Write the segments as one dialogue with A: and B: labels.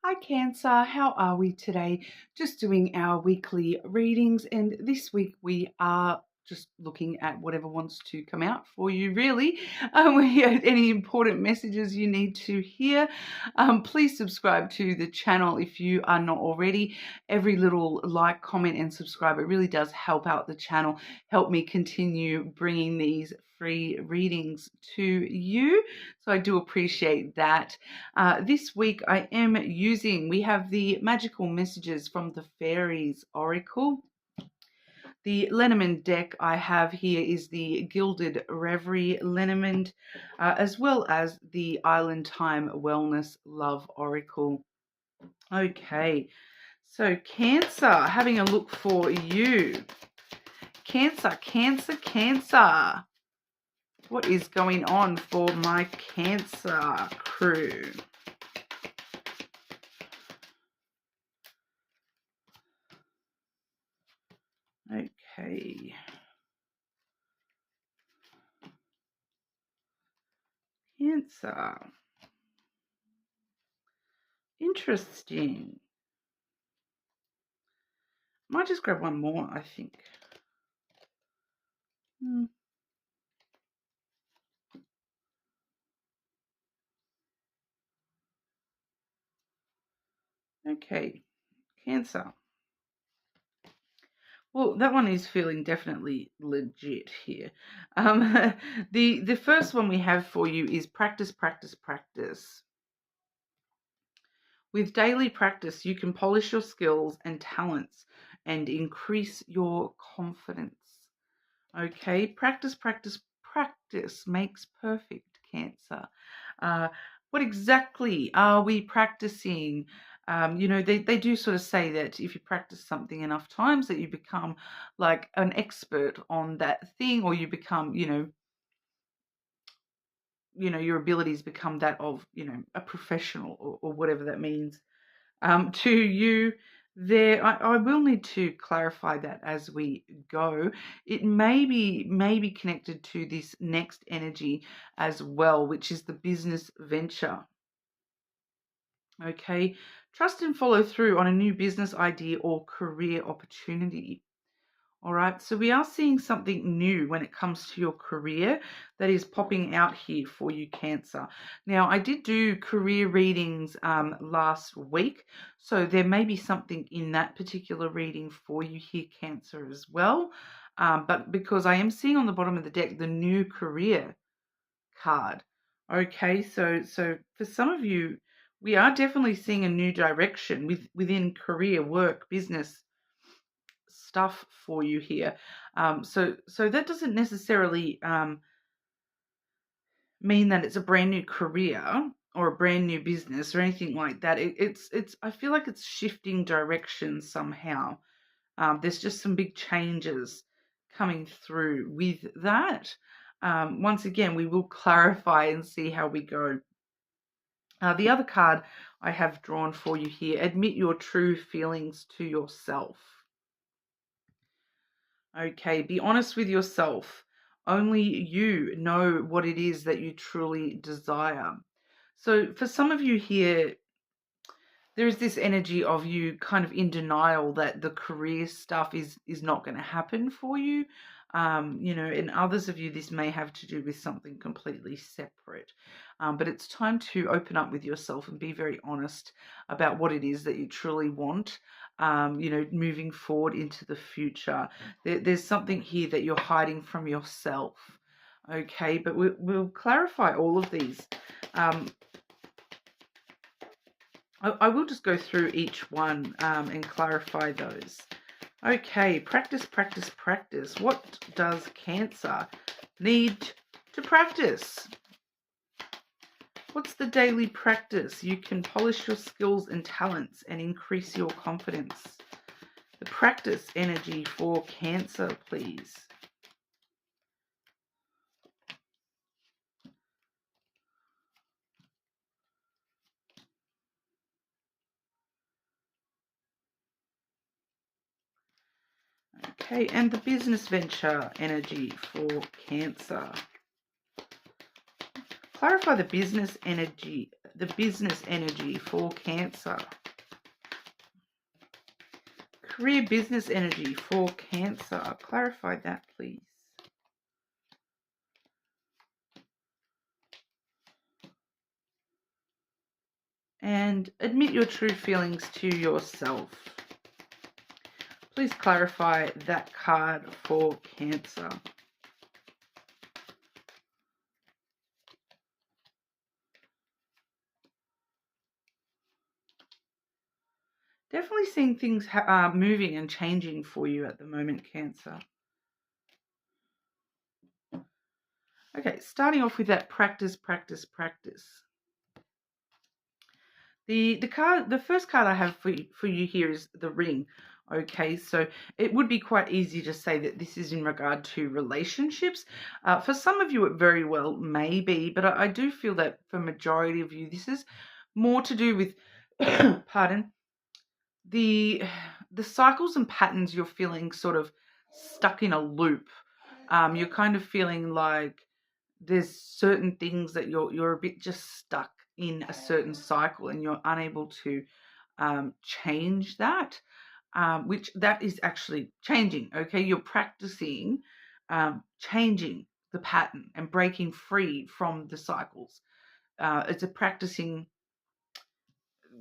A: Hi Cancer, how are we today? Just doing our weekly readings, and this week we are just looking at whatever wants to come out for you, really. Any important messages you need to hear, please subscribe to the channel if you are not already. Every little like, comment, and subscribe, it really does help out the channel, help me continue bringing these free readings to you. So I do appreciate that. This week we have the magical messages from the Fairies Oracle. The Lenormand deck I have here is the Gilded Reverie Lenormand, as well as the Island Time Wellness Love Oracle. Okay, so Cancer, having a look for you. Cancer, Cancer, Cancer. What is going on for my Cancer crew? Okay. Cancer. Interesting. Might just grab one more, I think. Okay, Cancer. Well, that one is feeling definitely legit here. The first one we have for you is practice, practice, practice. With daily practice, you can polish your skills and talents and increase your confidence. Okay, practice, practice, practice makes perfect, Cancer. What exactly are we practicing? They do sort of say that if you practice something enough times that you become like an expert on that thing, or you become, your abilities become that of, a professional, or whatever that means to you there. I will need to clarify that as we go. It may be connected to this next energy as well, which is the business venture. Okay, trust and follow through on a new business idea or career opportunity. All right, so we are seeing something new when it comes to your career that is popping out here for you, Cancer. Now, I did do career readings last week, so there may be something in that particular reading for you here, Cancer, as well. But because I am seeing on the bottom of the deck the new career card. Okay, so for some of you, we are definitely seeing a new direction within career, work, business stuff for you here. So that doesn't necessarily mean that it's a brand new career or a brand new business or anything like that. It's I feel like it's shifting direction somehow. There's just some big changes coming through with that. Once again, we will clarify and see how we go. The other card I have drawn for you here, admit your true feelings to yourself. Okay, be honest with yourself. Only you know what it is that you truly desire. So for some of you here, there is this energy of you kind of in denial that the career stuff is not going to happen for you. In others of you, this may have to do with something completely separate. But it's time to open up with yourself and be very honest about what it is that you truly want, moving forward into the future. There's something here that you're hiding from yourself. Okay, but we'll clarify all of these. I will just go through each one and clarify those. Okay, practice, practice, practice. What does Cancer need to practice? What's the daily practice? You can polish your skills and talents and increase your confidence. The practice energy for Cancer, please. Okay, and the business venture energy for Cancer. Clarify the business energy the business energy for Cancer. Career business energy for Cancer. Clarify that, please. And admit your true feelings to yourself. Please clarify that card for Cancer. Definitely seeing things moving and changing for you at the moment, Cancer. Okay, starting off with that practice. The first card I have for you here is the Ring. Okay, so it would be quite easy to say that this is in regard to relationships. For some of you, it very well may be, but I do feel that for majority of you, this is more to do with, pardon, the cycles and patterns you're feeling sort of stuck in a loop. You're kind of feeling like there's certain things that you're a bit just stuck in a certain cycle and you're unable to change that, which that is actually changing. Okay, you're practicing changing the pattern and breaking free from the cycles. It's a practicing,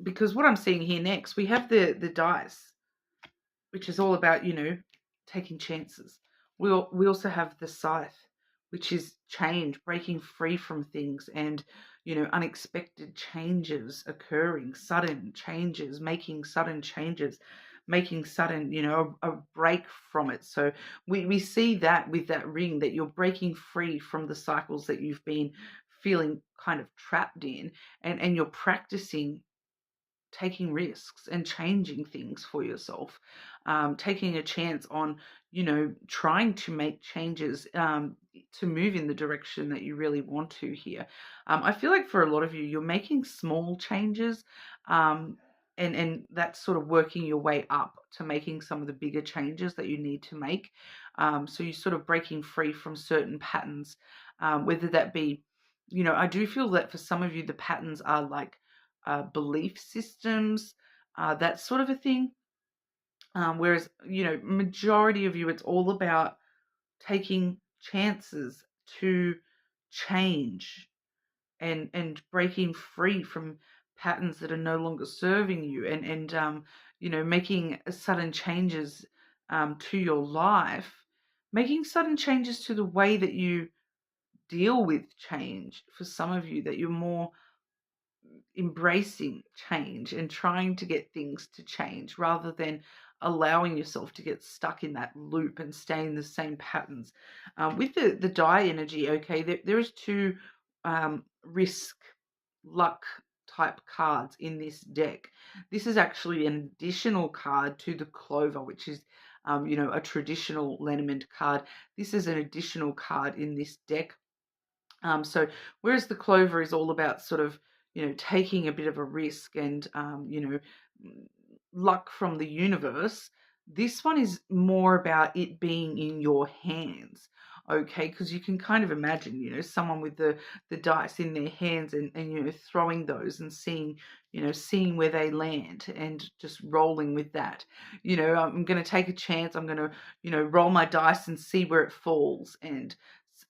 A: because what I'm seeing here next, we have the dice, which is all about, taking chances. We also have the Scythe, which is change, breaking free from things, and unexpected changes occurring, sudden changes, making sudden changes, making sudden, a break from it. So we see that with that Ring, that you're breaking free from the cycles that you've been feeling kind of trapped in, and you're practicing taking risks and changing things for yourself, taking a chance on, trying to make changes, to move in the direction that you really want to here. I feel like for a lot of you, you're making small changes, and that's sort of working your way up to making some of the bigger changes that you need to make. So you're sort of breaking free from certain patterns, whether that be, I do feel that for some of you, the patterns are like belief systems, that sort of a thing. Whereas, majority of you, it's all about taking chances to change and breaking free from patterns that are no longer serving you, and making sudden changes to your life, making sudden changes to the way that you deal with change. For some of you, that you're more embracing change and trying to get things to change rather than allowing yourself to get stuck in that loop and stay in the same patterns. With the die energy, okay, there is two risk, luck type cards in this deck. This is actually an additional card to the Clover, which is a traditional Lenormand card. This is an additional card in this deck. So whereas the Clover is all about sort of, taking a bit of a risk and, luck from the universe, this one is more about it being in your hands. Okay, because you can kind of imagine, someone with the dice in their hands, and throwing those and seeing where they land and just rolling with that. I'm going to take a chance. I'm going to, roll my dice and see where it falls, and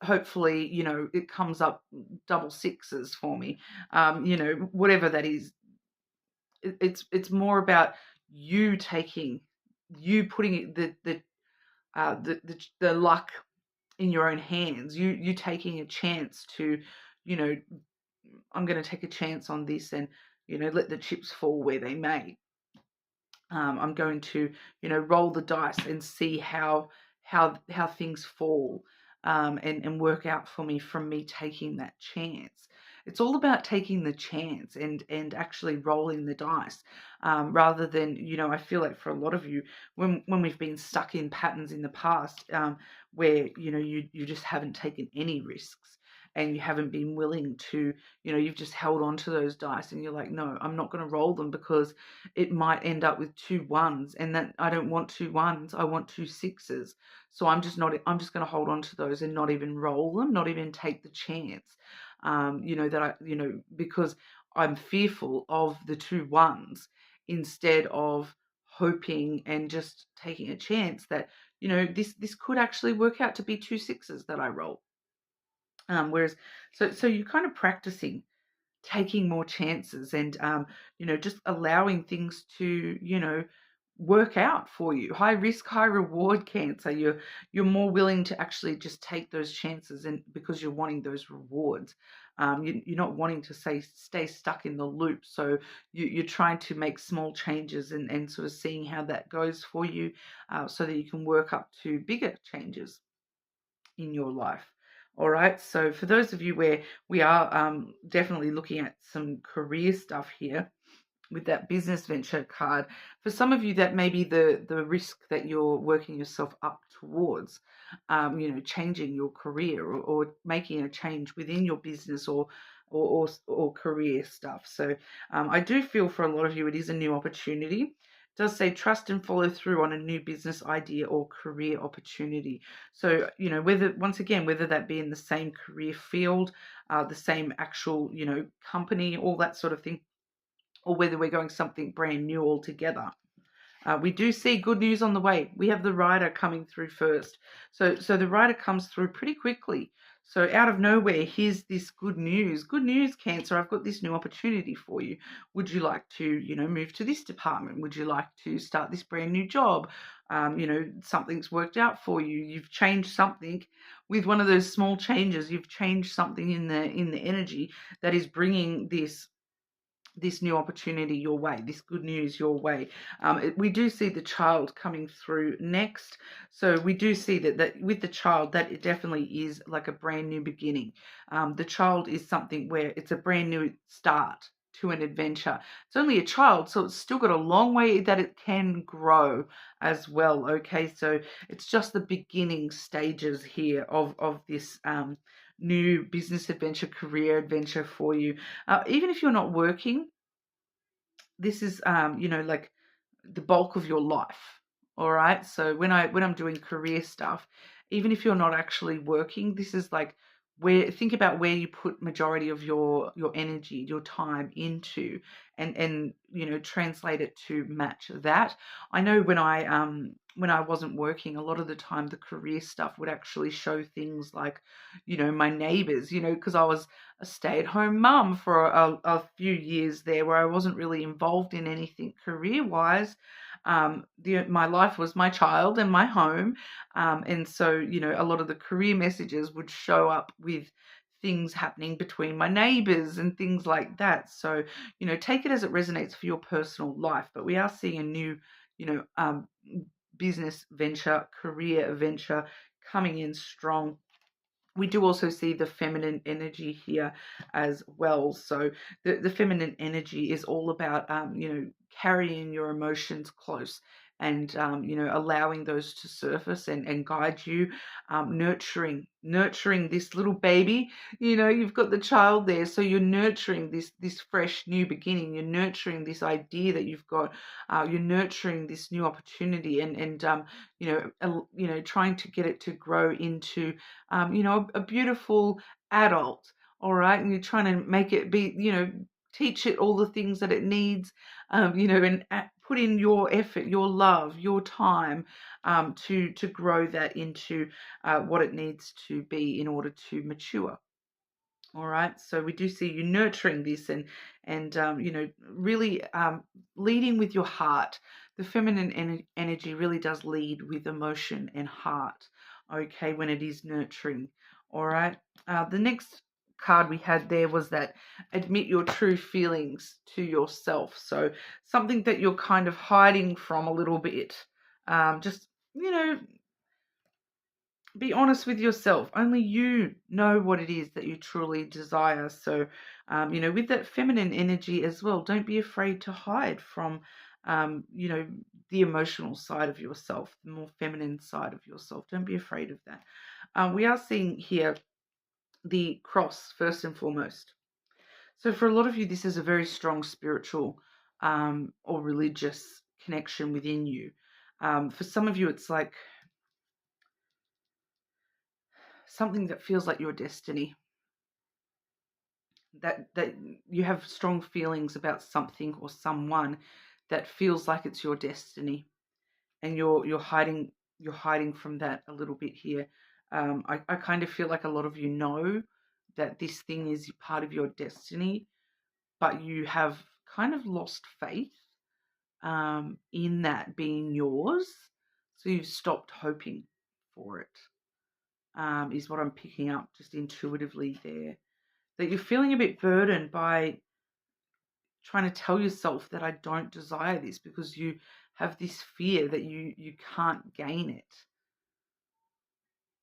A: hopefully, it comes up double sixes for me. Whatever that is, it's more about you putting the luck in your own hands. You taking a chance to, I'm going to take a chance on this, and let the chips fall where they may. I'm going to, roll the dice and see how things fall, and work out for me from me taking that chance. It's all about taking the chance and actually rolling the dice, rather than, I feel like for a lot of you, when we've been stuck in patterns in the past, where, you just haven't taken any risks, and you haven't been willing to, you've just held on to those dice, and you're like, no, I'm not going to roll them because it might end up with 2 1s, and that I don't want 2 1s, I want 2 6s. So I'm just going to hold on to those and not even roll them, not even take the chance, because I'm fearful of the two ones instead of hoping and just taking a chance that, this could actually work out to be two sixes that I roll. Whereas, so you're kind of practicing taking more chances and just allowing things to work out for you. High risk, high reward Cancer. You're more willing to actually just take those chances, and because you're wanting those rewards. You're not wanting to stay stuck in the loop, so you're trying to make small changes and sort of seeing how that goes for you, so that you can work up to bigger changes in your life. All right. So for those of you where we are definitely looking at some career stuff here with that business venture card, for some of you that may be the risk that you're working yourself up towards, changing your career or making a change within your business or career stuff. So I do feel for a lot of you it is a new opportunity. It does say trust and follow through on a new business idea or career opportunity. So, whether that be in the same career field, the same actual, company, all that sort of thing, or whether we're going something brand new altogether. We do see good news on the way. We have the rider coming through first. So the rider comes through pretty quickly. So out of nowhere, here's this good news. Good news, Cancer. I've got this new opportunity for you. Would you like to, move to this department? Would you like to start this brand new job? Something's worked out for you. You've changed something with one of those small changes. You've changed something in the energy that is bringing this new opportunity your way, this good news your way. We do see the child coming through next. So we do see that with the child, that it definitely is like a brand new beginning. The child is something where it's a brand new start to an adventure. It's only a child, so it's still got a long way that it can grow as well. Okay, so it's just the beginning stages here of this new business adventure, career adventure for you. Even if you're not working, this is like the bulk of your life. All right. So when I'm doing career stuff, even if you're not actually working, this is like think about where you put majority of your energy, your time into, and translate it to match that. I know when I wasn't working, a lot of the time the career stuff would actually show things like my neighbors, because I was a stay-at-home mum for a few years there where I wasn't really involved in anything career-wise. My life was my child and my home, and so a lot of the career messages would show up with things happening between my neighbors and things like that. So take it as it resonates for your personal life. But we are seeing a new business venture, career venture coming in strong. We do also see the feminine energy here as well. So the feminine energy is all about, carrying your emotions close and, allowing those to surface and guide you, nurturing this little baby. You've got the child there, so you're nurturing this fresh new beginning. You're nurturing this idea that you've got. You're nurturing this new opportunity and trying to get it to grow into a beautiful adult, all right? And you're trying to make it be, teach it all the things that it needs, and put in your effort, your love, your time to grow that into what it needs to be in order to mature. All right, so we do see you nurturing this and really leading with your heart. The feminine energy really does lead with emotion and heart. Okay, when it is nurturing. All right. The next card we had there was that admit your true feelings to yourself. So something that you're kind of hiding from a little bit. Just be honest with yourself. Only you know what it is that you truly desire. So, with that feminine energy as well, don't be afraid to hide from, the emotional side of yourself, the more feminine side of yourself. Don't be afraid of that. We are seeing here the cross first and foremost. So, for a lot of you, this is a very strong spiritual or religious connection within you. For some of you, it's like something that feels like your destiny. that you have strong feelings about something or someone that feels like it's your destiny, and you're hiding from that a little bit here. I kind of feel like a lot of you know that this thing is part of your destiny, but you have kind of lost faith in that being yours. So you've stopped hoping for it, is what I'm picking up just intuitively there. That you're feeling a bit burdened by trying to tell yourself that I don't desire this, because you have this fear that you can't gain it.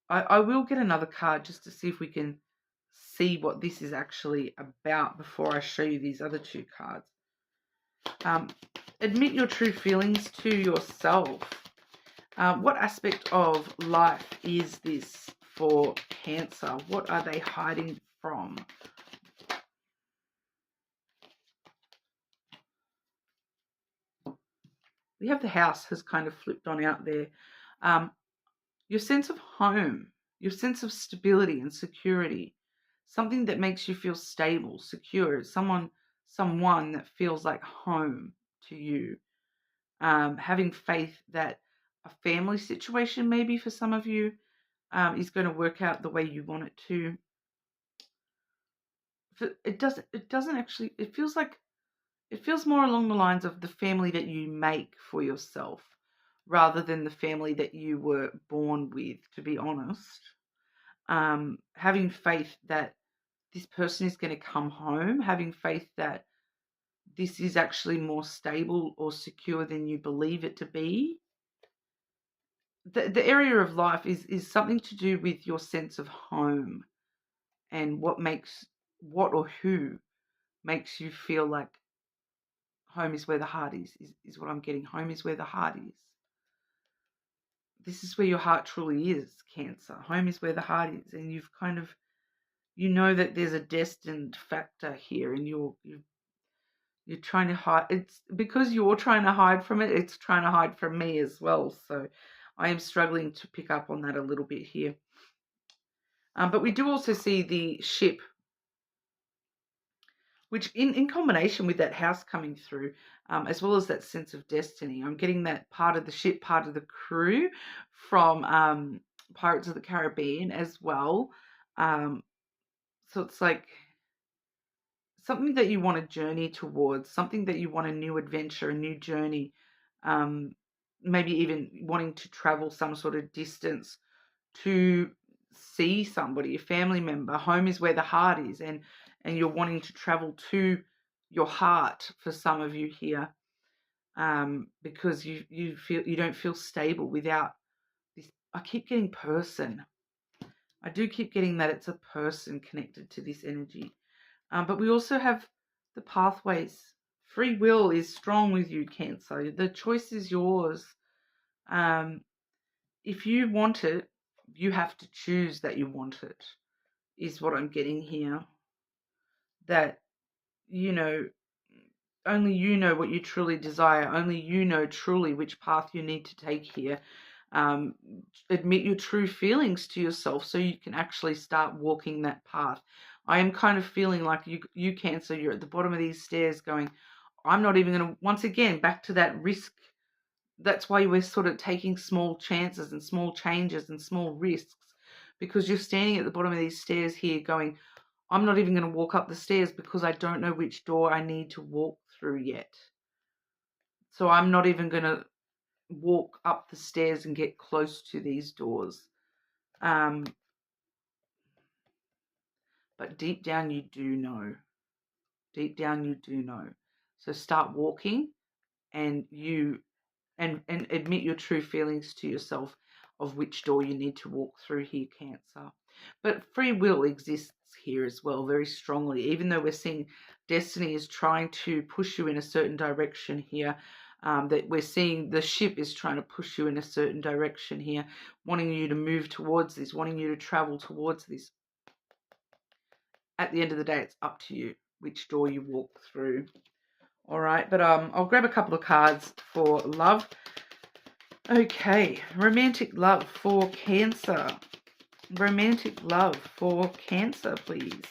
A: I will get another card just to see if we can see what this is actually about before I show you these other two cards. Admit your true feelings to yourself. What aspect of life is this for Cancer? What are they hiding from? We have the House has kind of flipped on out there. Your sense of home, your sense of stability and security, something that makes you feel stable, secure, someone that feels like home to you. Having faith that a family situation, maybe for some of you, is going to work out the way you want it to. It doesn't actually, it feels more along the lines of the family that you make for yourself, rather than the family that you were born with, to be honest. Having faith that this person is going to come home, having faith that this is actually more stable or secure than you believe it to be. The area of life is something to do with your sense of home, and what or who makes you feel like home is where the heart is what I'm getting. Home is where the heart is. This is where your heart truly is, Cancer. Home is where the heart is, and you've kind of, you know that there's a destined factor here, and you're trying to hide. It's because you're trying to hide from it. It's trying to hide from me as well. So I am struggling to pick up on that a little bit here. But we do also see the ship, which in combination with that House coming through, as well as that sense of destiny, I'm getting that part of the ship, part of the crew from Pirates of the Caribbean as well. So it's like something that you want to journey towards, something that you want a new adventure, a new journey, maybe even wanting to travel some sort of distance to see somebody, a family member. Home is where the heart is, and you're wanting to travel to your heart for some of you here, because you feel you don't feel stable without this. I keep getting person. I do keep getting that it's a person connected to this energy. But we also have the pathways. Free will is strong with you, Cancer. The choice is yours. If you want it, you have to choose that you want it, is what I'm getting here. That, only you know what you truly desire. Only you know truly which path you need to take here. Admit your true feelings to yourself so you can actually start walking that path. I am kind of feeling like you Cancer, you're at the bottom of these stairs going, I'm not even going to, once again, back to that risk. That's why we're sort of taking small chances and small changes and small risks, because you're standing at the bottom of these stairs here going, I'm not even going to walk up the stairs because I don't know which door I need to walk through yet. So I'm not even going to walk up the stairs and get close to these doors. But deep down you do know. Deep down you do know. So start walking, and admit your true feelings to yourself of which door you need to walk through here, Cancer. But free will exists here as well very strongly, even though we're seeing destiny is trying to push you in a certain direction here. That we're seeing the ship is trying to push you in a certain direction here, wanting you to move towards this, wanting you to travel towards this. At the end of the day, it's up to you which door you walk through. All right, but I'll grab a couple of cards for love. Okay, romantic love for Cancer. Romantic love for Cancer, please.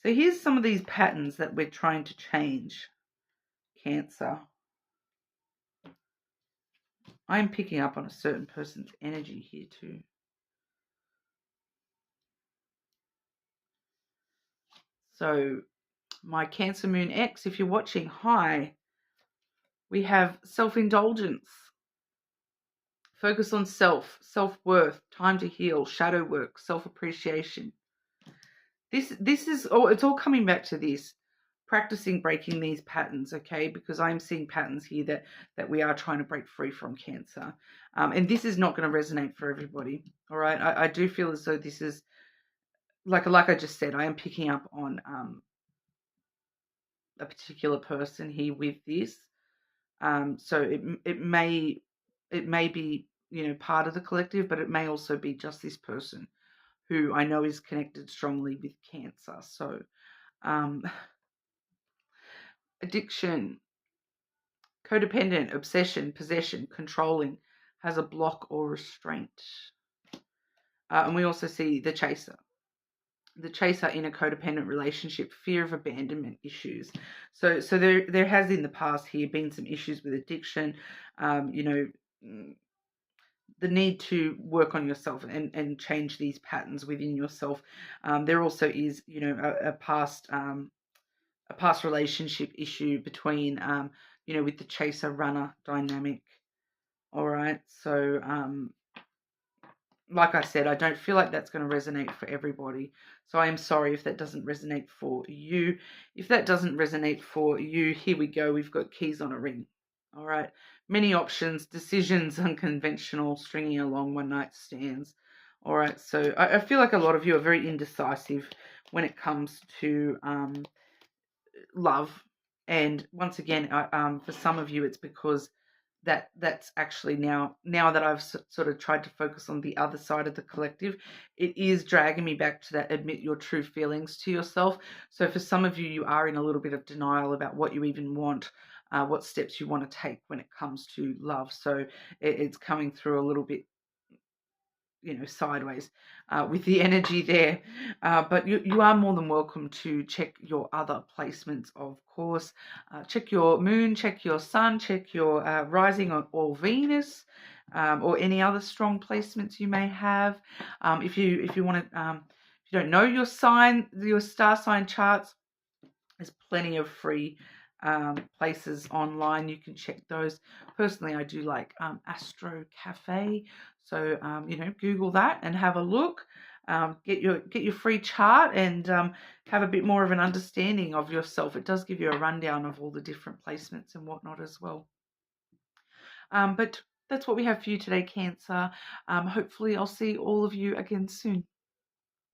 A: So here's some of these patterns that we're trying to change, Cancer. I'm picking up on a certain person's energy here too. So my Cancer Moon X, if you're watching, hi. We have self-indulgence, focus on self-worth, time to heal, shadow work, self-appreciation. This is all, it's all coming back to this, practicing breaking these patterns, okay? Because I'm seeing patterns here that we are trying to break free from, Cancer. And this is not going to resonate for everybody, all right? I do feel as though this is, like I just said, I am picking up on a particular person here with this. So it may be, you know, part of the collective, but it may also be just this person who I know is connected strongly with Cancer. So addiction, codependent, obsession, possession, controlling, has a block or restraint. And we also see the chaser. The chaser in a codependent relationship, fear of abandonment issues. So there has in the past here been some issues with addiction, you know, the need to work on yourself and change these patterns within yourself. There also is, you know, a past relationship issue between, you know, with the chaser runner dynamic. All right, so like I said, I don't feel like that's going to resonate for everybody. So I am sorry if that doesn't resonate for you. If that doesn't resonate for you, here we go. We've got keys on a ring. All right. Many options, decisions, unconventional, stringing along one night stands. All right. So I feel like a lot of you are very indecisive when it comes to love. And once again, for some of you, it's because that's actually now that I've sort of tried to focus on the other side of the collective, it is dragging me back to that admit your true feelings to yourself. So for some of you, you are in a little bit of denial about what you even want, what steps you want to take when it comes to love. So it's coming through a little bit, you know, sideways with the energy there. But you are more than welcome to check your other placements, of course. Check your moon, check your sun, check your rising or Venus, or any other strong placements you may have. If you want to, if you don't know your sign, your star sign charts, there's plenty of free places online. You can check those. Personally, I do like Astro Cafe. So, you know, Google that and have a look. Get your free chart and have a bit more of an understanding of yourself. It does give you a rundown of all the different placements and whatnot as well. But that's what we have for you today, Cancer. Hopefully I'll see all of you again soon.